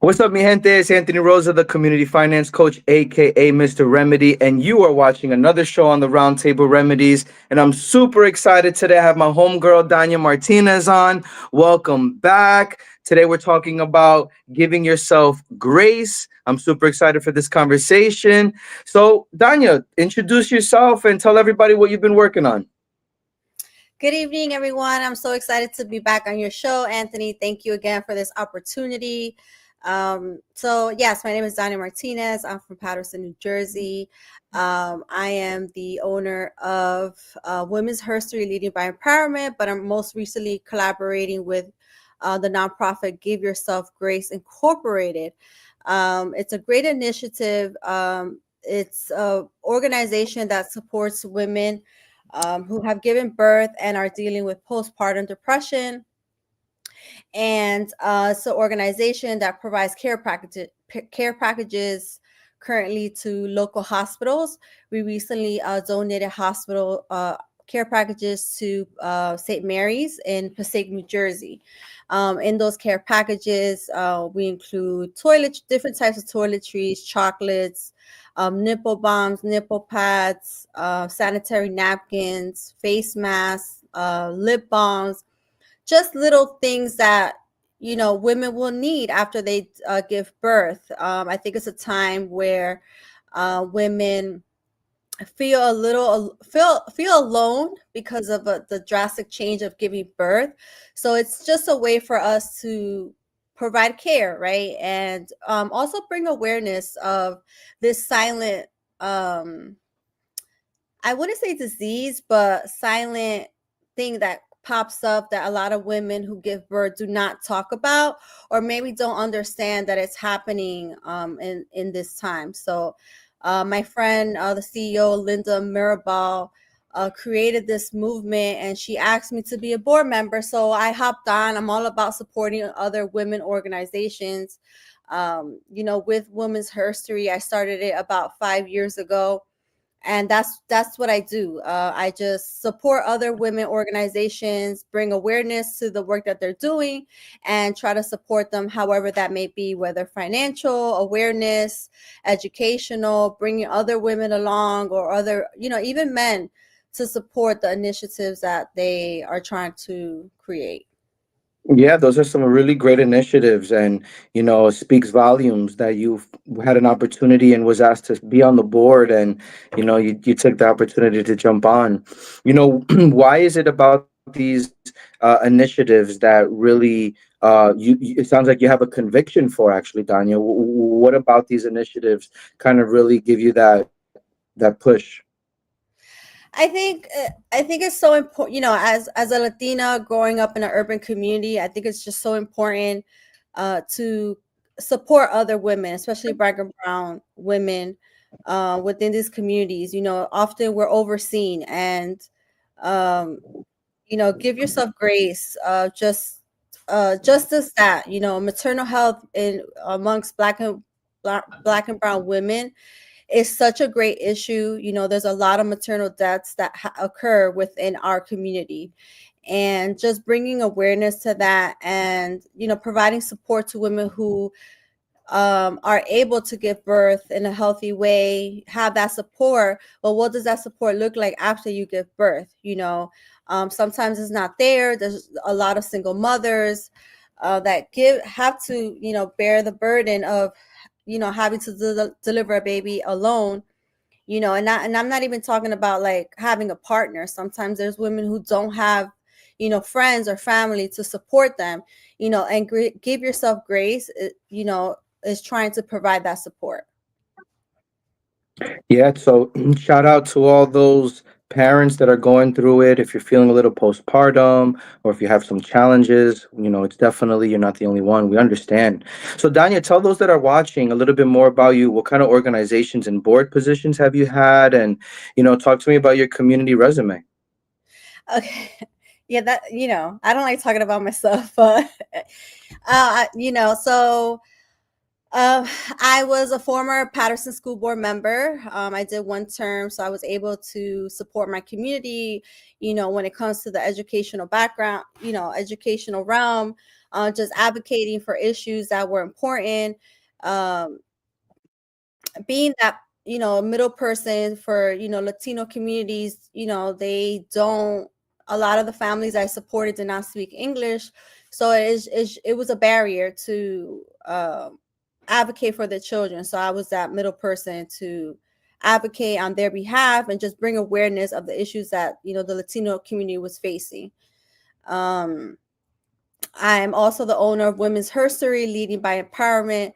What's up, mi gente? It's Anthony Rosa, the community finance coach, aka Mr. Remedy, and you are watching another show on the Roundtable Remedies. And I'm super excited today. I have my homegirl, Danya Martinez, on. Welcome back. Today, we're talking about giving yourself grace. I'm super excited for this conversation. So, Danya, introduce yourself and tell everybody what you've been working on. Good evening, everyone. I'm so excited to be back on your show, Anthony. Thank you again for this opportunity. Yes, my name is Danya Martinez. I'm from Patterson, New Jersey. I am the owner of Women's Herstory Leading by Empowerment, but I'm most recently collaborating with the nonprofit Give Yourself Grace Incorporated. It's a great initiative. It's an organization that supports women who have given birth and are dealing with postpartum depression. And it's an organization that provides care packages currently to local hospitals. We recently donated hospital care packages to St. Mary's in Passaic, New Jersey. In those care packages, we include different types of toiletries, chocolates, nipple balms, nipple pads, sanitary napkins, face masks, lip balms, just little things that women will need after they give birth. I think it's a time where women feel a little feel alone because of the drastic change of giving birth. So it's just a way for us to provide care, right? And also bring awareness of this silent, I wouldn't say disease, but silent thing that pops up that a lot of women who give birth do not talk about, or maybe don't understand that it's happening in this time. So my friend, the CEO, Linda Mirabal, created this movement, and she asked me to be a board member. So I hopped on. I'm all about supporting other women organizations. With Women's Herstory, I started it about 5 years ago, and that's what I do. I just support other women organizations, bring awareness to the work that they're doing, and try to support them however that may be, whether financial awareness, educational, bringing other women along, or other, even men, to support the initiatives that they are trying to create. Yeah, those are some really great initiatives, and it speaks volumes that you've had an opportunity and was asked to be on the board, and you took the opportunity to jump on. Why is it about these initiatives that really it sounds like you have a conviction for, actually, Danya? What about these initiatives kind of really give you that push? I think it's so important, as a Latina growing up in an urban community. I think it's just so important to support other women, especially Black and Brown women within these communities. Often we're overseen, and um, give yourself grace. Just as that, maternal health in amongst Black and Brown women is such a great issue. There's a lot of maternal deaths that occur within our community, and just bringing awareness to that, and providing support to women who are able to give birth in a healthy way, have that support. But what does that support look like after you give birth? Sometimes it's not there. There's a lot of single mothers that have to bear the burden of having to deliver a baby alone. And I'm not even talking about like having a partner. Sometimes there's women who don't have friends or family to support them. And give yourself grace. Is trying to provide that support. Yeah, so shout out to all those parents that are going through it. If you're feeling a little postpartum or if you have some challenges, it's definitely, you're not the only one. We understand. So, Danya, tell those that are watching a little bit more about you. What kind of organizations and board positions have you had? And, talk to me about your community resume. Okay. Yeah, that I don't like talking about myself, but so Uh, I was a former Patterson School Board member. I did one term, so I was able to support my community, when it comes to the educational background, educational realm, just advocating for issues that were important. Um, Being that a middle person for Latino communities, they don't, a lot of the families I supported did not speak English, so it was a barrier to advocate for the children. So I was that middle person to advocate on their behalf and just bring awareness of the issues that the Latino community was facing. um I'm also the owner of Women's Herstory, Leading by Empowerment.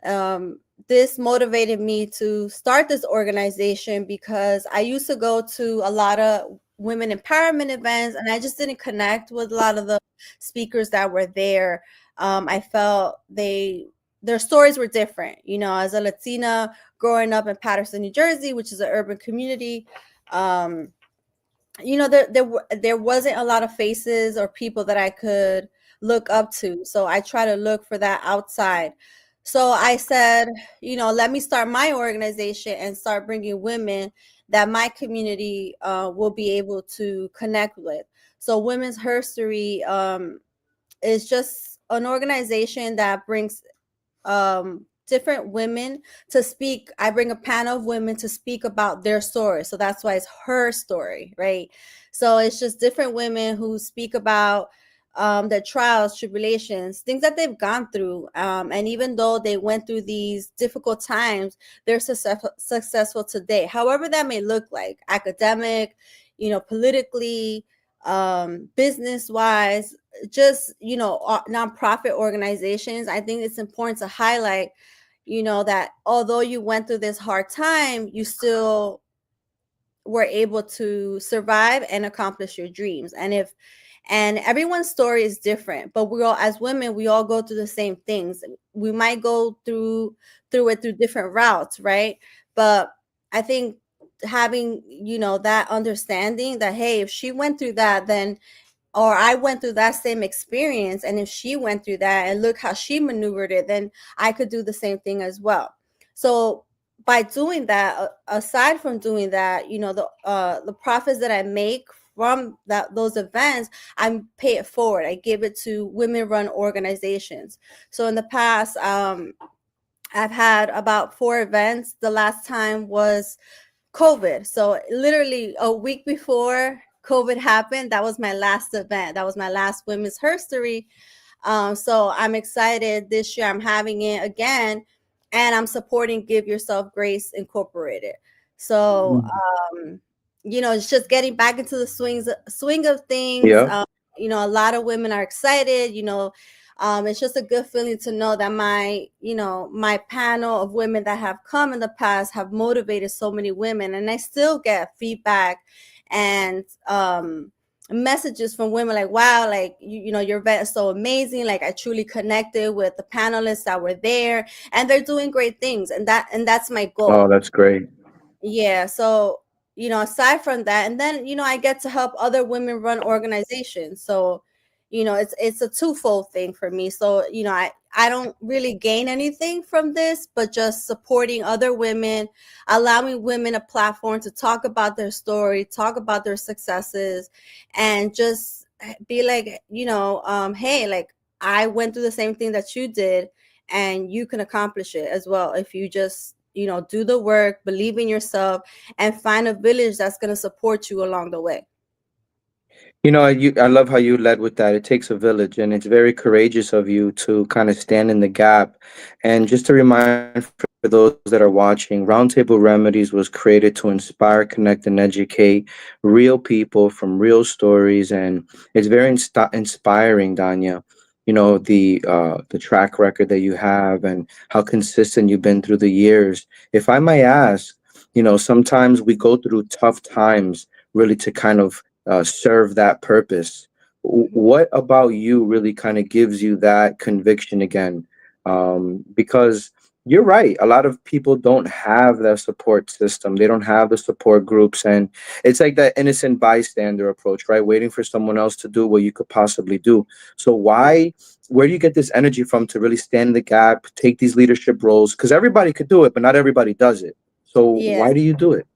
um, this motivated me to start this organization because I used to go to a lot of women empowerment events and I just didn't connect with a lot of the speakers that were there. I felt their stories were different. As a Latina growing up in Paterson, New Jersey, which is an urban community, um, there wasn't a lot of faces or people that I could look up to, so I try to look for that outside. So I said, let me start my organization and start bringing women that my community will be able to connect with. So Women's Herstory is just an organization that brings different women to speak. I bring a panel of women to speak about their story, so that's why it's her story, right? So it's just different women who speak about their trials, tribulations, things that they've gone through, and even though they went through these difficult times, they're successful today, however that may look, like academic, politically, business wise, just nonprofit organizations. I think it's important to highlight that although you went through this hard time, you still were able to survive and accomplish your dreams. And everyone's story is different, but we all, as women, we all go through the same things. We might go through it through different routes, right? But I think having that understanding that, hey, if she went through that, then, or I went through that same experience, and if she went through that and look how she maneuvered it, then I could do the same thing as well. So by doing that, aside from doing that, the profits that I make from those events, I pay it forward. I give it to women run organizations. So in the past, I've had about 4 events. The last time was COVID. So literally a week before COVID happened, that was my last event. That was my last Women's Herstory. So I'm excited this year. I'm having it again, and I'm supporting Give Yourself Grace Incorporated. So it's just getting back into the swing of things. Yeah. A lot of women are excited. It's just a good feeling to know that my panel of women that have come in the past have motivated so many women, and I still get feedback and messages from women like, wow, like your event is so amazing, like I truly connected with the panelists that were there, and they're doing great things, and that's my Oh, goal. that's great. Yeah, so aside from that, and then I get to help other women run organizations. So it's a twofold thing for me. So I don't really gain anything from this, but just supporting other women, allowing women a platform to talk about their story, talk about their successes, and just be like, hey, like I went through the same thing that you did, and you can accomplish it as well if you just do the work, believe in yourself, and find a village that's going to support you along the way. I love how you led with that. It takes a village, and it's very courageous of you to kind of stand in the gap. And just to remind for those that are watching, Roundtable Remedies was created to inspire, connect, and educate real people from real stories, and it's very inspiring, Danya. The track record that you have and how consistent you've been through the years. If I may ask, sometimes we go through tough times really to kind of serve that purpose. What about you really kind of gives you that conviction again? Because You're right. A lot of people don't have that support system. They don't have the support groups. And it's like that innocent bystander approach, right? Waiting for someone else to do what you could possibly do. So, where do you get this energy from to really stand in the gap, take these leadership roles? Because everybody could do it, but not everybody does it. So, Yeah. why do you do it?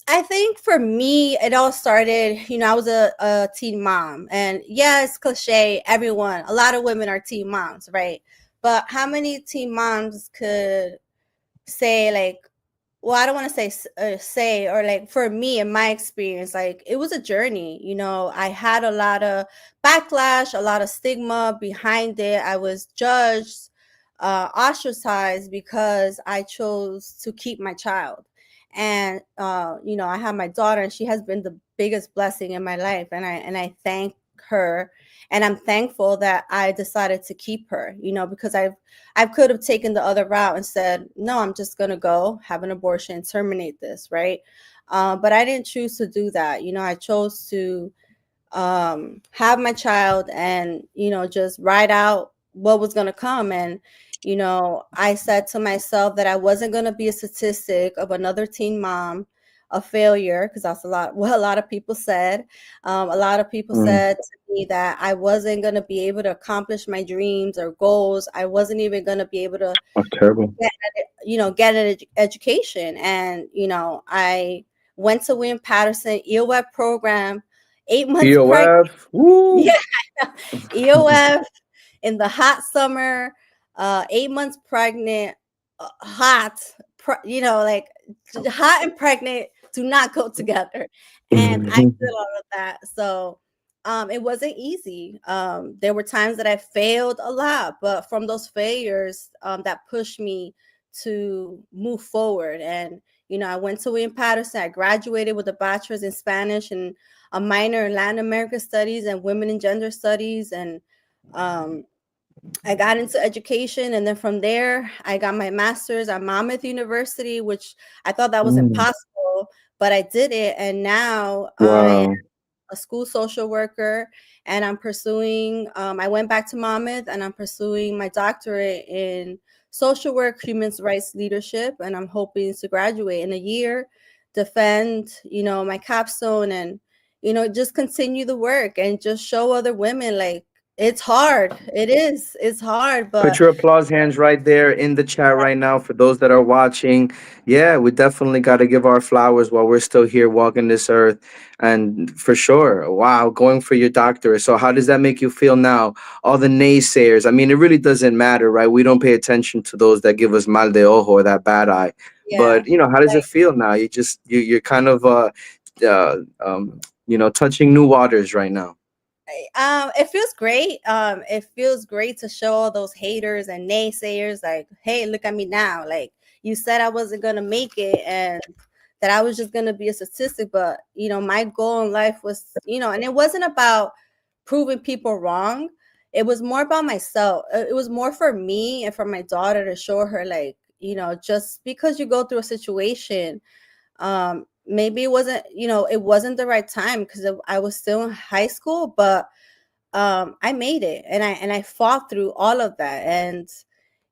I think for me, it all started, I was a teen mom. And yeah, it's cliche. A lot of women are teen moms, right? But how many teen moms could say, like, well, I don't want to say, or like for me, in my experience, like it was a journey. I had a lot of backlash, a lot of stigma behind it. I was judged, ostracized because I chose to keep my child. And I have my daughter, and she has been the biggest blessing in my life, and I thank her, and I'm thankful that I decided to keep her. Because I could have taken the other route and said, no, I'm just going to go have an abortion, terminate this, right? But I didn't choose to do that. I chose to have my child and, just ride out what was going to come. And, I said to myself that I wasn't going to be a statistic of another teen mom, a failure, because that's what a lot of people said. A lot of people Mm, said to me that I wasn't going to be able to accomplish my dreams or goals. I wasn't even going to be able to that's terrible. get an education. And, I went to William Patterson EOF program, 8 months pregnant. EOF. Woo. Yeah, EOF in the hot summer, 8 months pregnant, hot, like hot and pregnant do not go together. And I did all of that. So it wasn't easy. There were times that I failed a lot, but from those failures, that pushed me to move forward. And, I went to William Patterson. I graduated with a bachelor's in Spanish and a minor in Latin American studies and women and gender studies. And um, I got into education. And then from there, I got my master's at Monmouth University, which I thought that was Mm, impossible, but I did it. And now I wow. a school social worker, and I went back to Monmouth, and I'm pursuing my doctorate in social work, human rights leadership, and I'm hoping to graduate in a year, defend, my capstone, and, just continue the work and just show other women, like, it's hard. It's hard, Put but your applause hands right there in the chat right now for those that are watching. Yeah, we definitely got to give our flowers while we're still here walking this earth. And for sure, wow, going for your doctorate. So, how does that make you feel now? All the naysayers. I mean, it really doesn't matter, right? We don't pay attention to those that give us mal de ojo or that bad eye. yeah. But, how does it feel now? You're kind of, uh, um, touching new waters right now. It feels great. It feels great to show all those haters and naysayers, like, hey, look at me now. Like, you said I wasn't gonna make it, and that I was just gonna be a statistic. But my goal in life was, and it wasn't about proving people wrong. It was more about myself. It was more for me and for my daughter, to show her, like, just because you go through a situation, maybe it wasn't the right time, because I was still in high school, but I made it, and I fought through all of that. And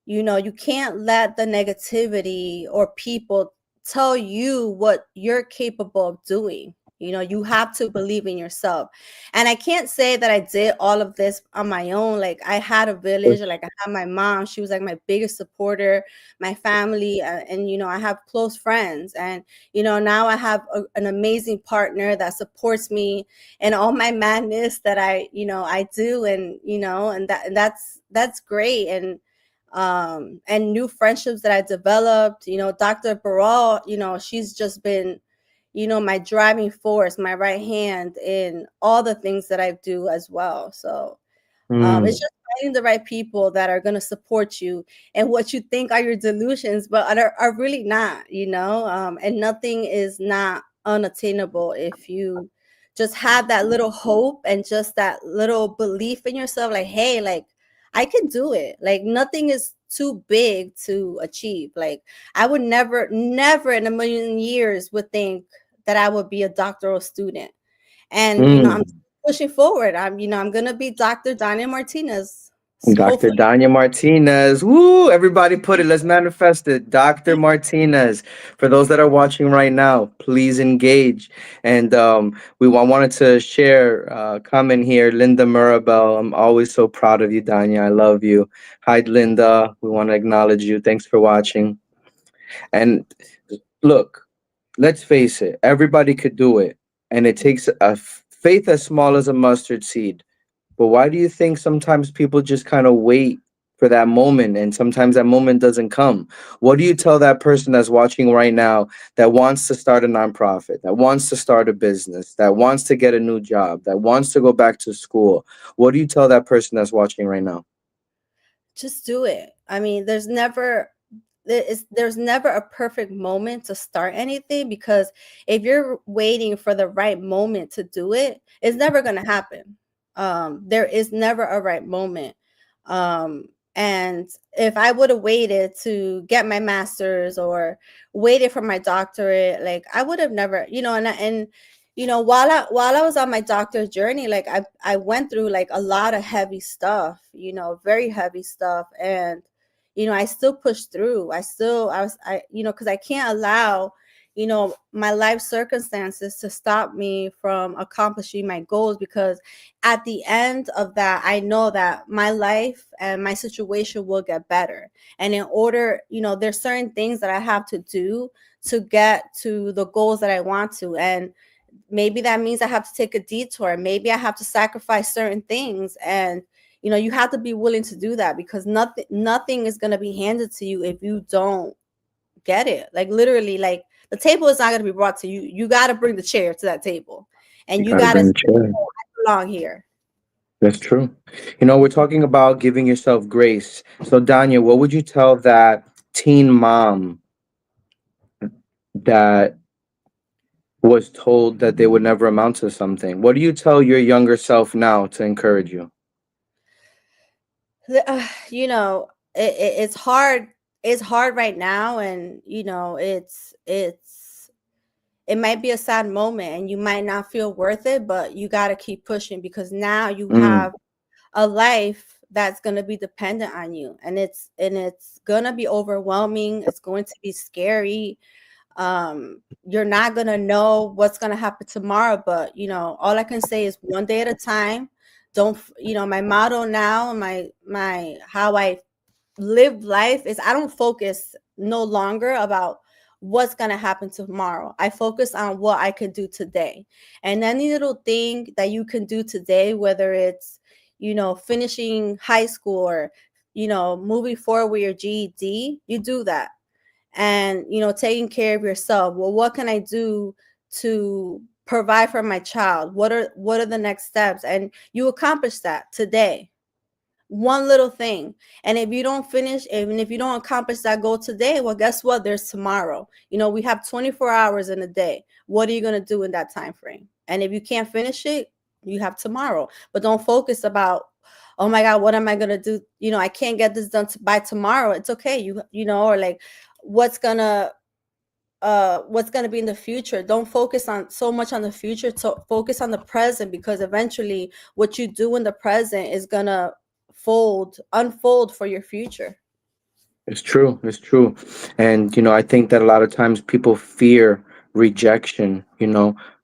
you can't let the negativity or people tell you what you're capable of doing. You have to believe in yourself. And I can't say that I did all of this on my own. Like, I had a village. Like, I had my mom. She was like my biggest supporter, my family, and I have close friends. And now I have an amazing partner that supports me in all my madness that I do. And that's great. And new friendships that I developed. Dr. Baral, she's just been, my driving force, my right hand in all the things that I do as well. So it's Mm, just finding the right people that are going to support you and what you think are your delusions, but are really not, and nothing is not unattainable if you just have that little hope and just that little belief in yourself. Like, hey, like, I can do it. Like, nothing is too big to achieve. Like, I would never in a million years would think that I would be a doctoral student. And I'm mm. pushing forward. I'm gonna be Dr. Dania Martinez. Dr. Hopefully. Danya Martinez. Woo! Everybody put it. Let's manifest it. Dr. Martinez. For those that are watching right now, please engage. And wanted to share comment here. Linda Mirabel. I'm always so proud of you, Danya. I love you. Hi, Linda. We want to acknowledge you. Thanks for watching. And look, let's face it. Everybody could do it, and it takes faith as small as a mustard seed. But why do you think sometimes people just kind of wait for that moment and sometimes that moment doesn't come? What do you tell that person that's watching right now that wants to start a nonprofit, that wants to start a business, that wants to get a new job, that wants to go back to school? What do you tell that person that's watching right now? Just do it. I mean, there's never a perfect moment to start anything, because if you're waiting for the right moment to do it, it's never going to happen. There is never a right moment. Um, and if I would have waited to get my master's or waited for my doctorate, like I would have never, and while I was on my doctorate journey, like I went through like a lot of heavy stuff, very heavy stuff. And I still pushed through. Because I can't allow, my life circumstances to stop me from accomplishing my goals, because at the end of that, I know that my life and my situation will get better. And in order, there's certain things that I have to do to get to the goals that I want to. And maybe that means I have to take a detour. Maybe I have to sacrifice certain things. And you have to be willing to do that, because nothing is going to be handed to you if you don't get it. Like literally, like the table is not going to be brought to you. You got to bring the chair to that table, You and you got to got to bring say, the chair. "Oh, I belong here." That's true. We're talking about giving yourself grace. So, Danya, what would you tell that teen mom that was told that they would never amount to something? What do you tell your younger self now to encourage you? It's hard. It's hard right now, and it might be a sad moment, and you might not feel worth it, but you got to keep pushing, because now you Mm, have a life that's going to be dependent on you, and it's going to be overwhelming. It's going to be scary. You're not going to know what's going to happen tomorrow, but all I can say is one day at a time. Don't my motto now, my how I live life is, I don't focus no longer about what's going to happen tomorrow. I focus on what I can do today. And any little thing that you can do today, whether it's, finishing high school or, moving forward with your GED, you do that. And, taking care of yourself. Well, what can I do to provide for my child? What are the next steps? And you accomplish that today, one little thing. And if you don't finish, even if you don't accomplish that goal today, well, guess what? There's tomorrow. We have 24 hours in a day. What are you going to do in that time frame? And if you can't finish it, you have tomorrow. But don't focus about, oh my God, what am I going to do? I can't get this done by tomorrow. It's okay. Or like, what's gonna what's going to be in the future. Don't focus on so much on the future, to focus on the present, because eventually what you do in the present is going to unfold for your future. it's true. It's true. And, I think that a lot of times people fear rejection.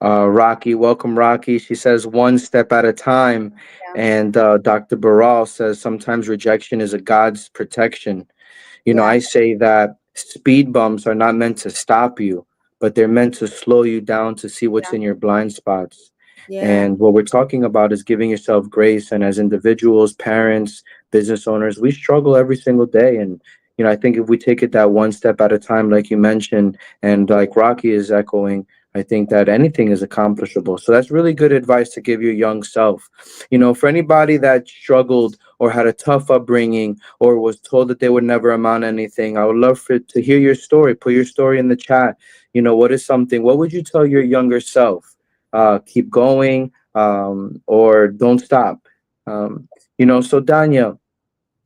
Rocky, welcome, Rocky. She says one step at a time. Yeah. And Dr. Baral says sometimes rejection is a God's protection. Yeah. I say that speed bumps are not meant to stop you, but they're meant to slow you down to see what's Yeah. in your blind spots. Yeah. And what we're talking about is giving yourself grace. And as individuals, parents, business owners, we struggle every single day. And, I think if we take it that one step at a time, like you mentioned, and like Rocky is echoing, I think that anything is accomplishable. So that's really good advice to give your young self. For anybody that struggled or had a tough upbringing or was told that they would never amount to anything, I would love to hear your story. Put your story in the chat. What would you tell your younger self? Keep going, or don't stop. So Danya,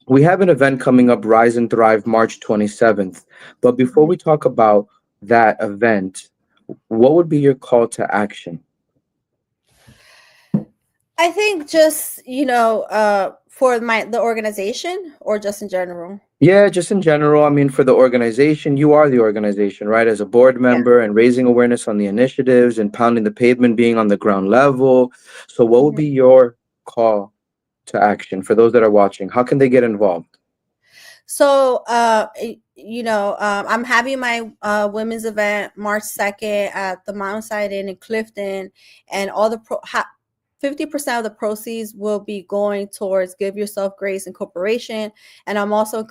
we have an event coming up, Rise and Thrive, March 27th. But before we talk about that event, what would be your call to action? I think just, For the organization or just in general? Yeah, just in general. I mean, for the organization, you are the organization, right? As a board Yeah. member and raising awareness on the initiatives and pounding the pavement, being on the ground level. So, what would Mhm. be your call to action for those that are watching? How can they get involved? So, I'm having my women's event March 2nd at the Mountainside Inn in Clifton, and 50% of the proceeds will be going towards Give Yourself Grace Incorporation. And I'm also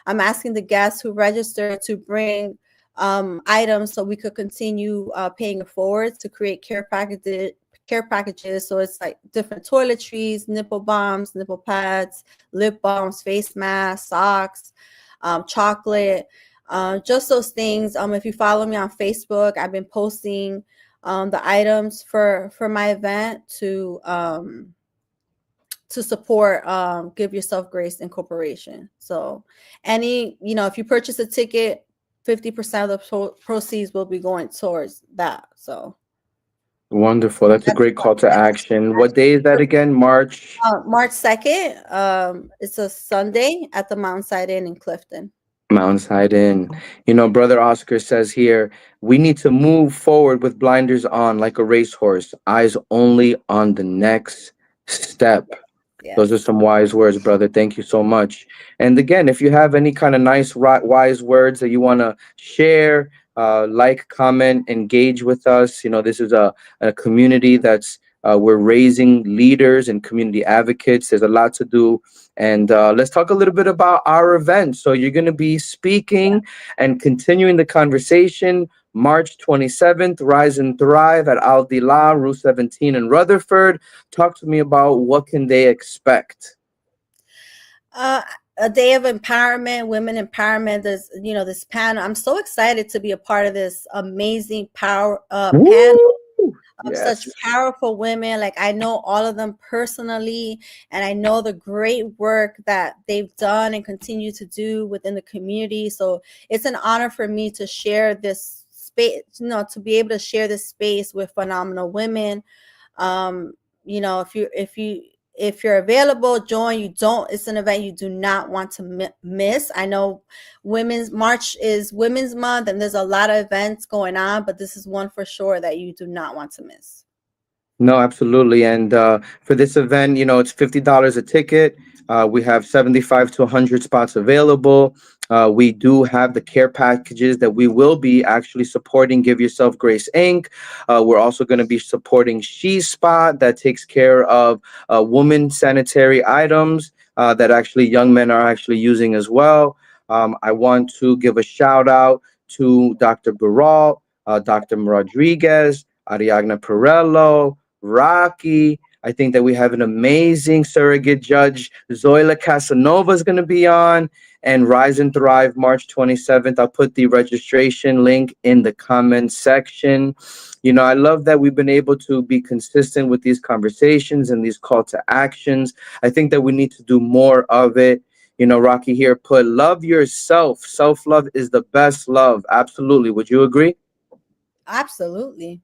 I'm asking the guests who register to bring items so we could continue paying it forward to create care packages. So it's like different toiletries, nipple balms, nipple pads, lip balms, face masks, socks, chocolate, just those things. If you follow me on Facebook, I've been posting the items for my event to support Give Yourself Grace Incorporation. So if you purchase a ticket, 50% of the proceeds will be going towards that. So Wonderful. That's a that's great call to action. What day is that again? March. March 2nd. It's a Sunday at the Mountainside Inn in Clifton. Mountainside Inn. Brother Oscar says here, we need to move forward with blinders on like a racehorse, eyes only on the next step. Those are Yes. some wise words, brother. Thank you so much. And again, if you have any kind of nice, wise words that you want to share, like, comment, engage with us. This is a community that's we're raising leaders and community advocates. There's a lot to do. And let's talk a little bit about our event. So you're going to be speaking and continuing the conversation March 27th, Rise and Thrive at Al Dila, Route 17 in Rutherford. Talk to me about what can they expect. Uh, a day of empowerment, women empowerment. There's, this panel. I'm so excited to be a part of this amazing panel Woo! of such Yes. powerful women. Like, I know all of them personally, and I know the great work that they've done and continue to do within the community. So it's an honor for me to share this space, to be able to share this space with phenomenal women. um if you're available, join. You don't It's an event you do not want to miss. I know Women's March is Women's Month, and there's a lot of events going on, but this is one for sure that you do not want to miss. No, absolutely. And for this event, it's $50 a ticket. We have 75 to 100 spots available. We do have the care packages that we will be actually supporting Give Yourself Grace Inc. We're also going to be supporting She Spot that takes care of woman sanitary items that actually young men are actually using as well. I want to give a shout out to Dr. Baral, Dr. Rodriguez, Ariagna Perello, Rocky. I think that we have an amazing surrogate judge. Zoila Casanova is going to be on, and Rise and Thrive March 27th. I'll put the registration link in the comment section. I love that we've been able to be consistent with these conversations and these call to actions. I think that we need to do more of it. Rocky here put love yourself. Self love is the best love. Absolutely. Would you agree? Absolutely.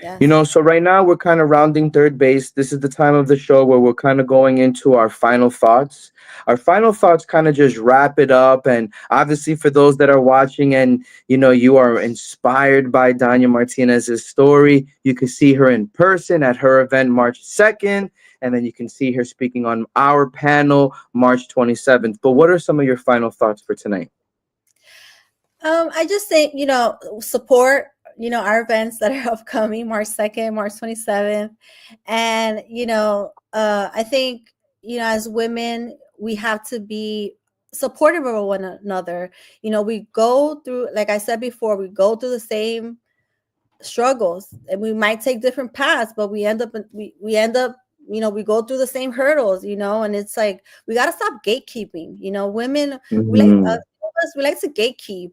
Yes. So right now we're kind of rounding third base. This is the time of the show where we're kind of going into our final thoughts. Our final thoughts kind of just wrap it up. And obviously, for those that are watching and you are inspired by Danya Martinez's story, you can see her in person at her event March 2nd. And then you can see her speaking on our panel March 27th. But what are some of your final thoughts for tonight? I just think, support, our events that are upcoming March 2nd, March 27th. And, I think, as women, we have to be supportive of one another. We go through, like I said before, we go through the same struggles, and we might take different paths, but we end up, we go through the same hurdles, and it's like we got to stop gatekeeping. Women, we like Hmm. we like to gatekeep,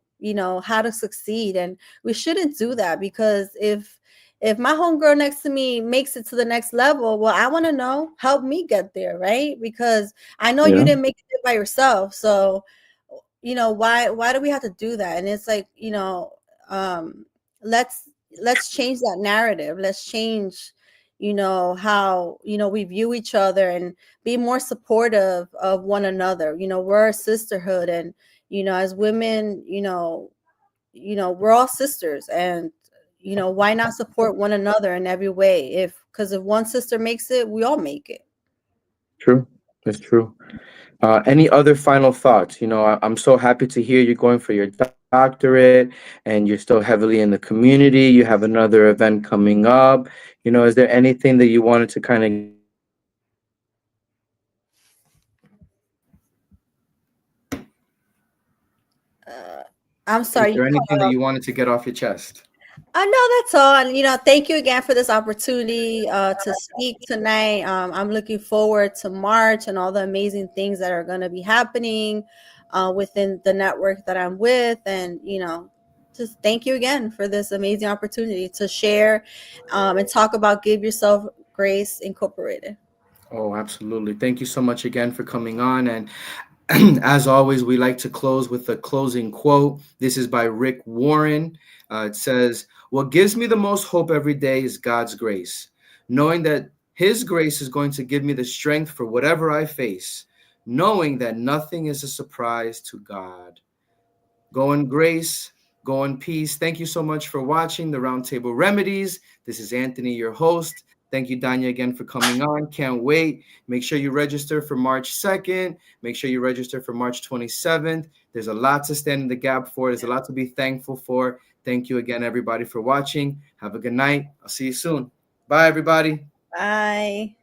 how to succeed, and we shouldn't do that, because if my homegirl next to me makes it to the next level, well, I want to know, help me get there, right? Because I know you Yeah. didn't make it by yourself. So why do we have to do that? And it's like, um let's change that narrative. Let's change, how we view each other, and be more supportive of one another. We're a sisterhood, and as women, we're all sisters, and why not support one another in every way? Because if one sister makes it, we all make it. True. That's true. Any other final thoughts? I'm so happy to hear you're going for your doctorate and you're still heavily in the community. You have another event coming up. Is there anything that you wanted to kind of get off your chest before we wrap up? uh, I'm Is sorry, you there anything cut that off. you wanted to get off your chest? No, that's all. And thank you again for this opportunity to speak tonight. I'm looking forward to March and all the amazing things that are going to be happening within the network that I'm with. And just thank you again for this amazing opportunity to share and talk about Give Yourself Grace Incorporated. Oh, absolutely. Thank you so much again for coming on. And as always, we like to close with a closing quote. This is by Rick Warren. It says, "What gives me the most hope every day is God's grace, knowing that His grace is going to give me the strength for whatever I face, knowing that nothing is a surprise to God." Go in grace, go in peace. Thank you so much for watching the Roundtable Remedies. This is Anthony, your host. Thank you, Danya, again for coming on. Can't wait. Make sure you register for March 2nd. Make sure you register for March 27th. There's a lot to stand in the gap for. There's a lot to be thankful for. Thank you again, everybody, for watching. Have a good night. I'll see you soon. Bye, everybody. Bye.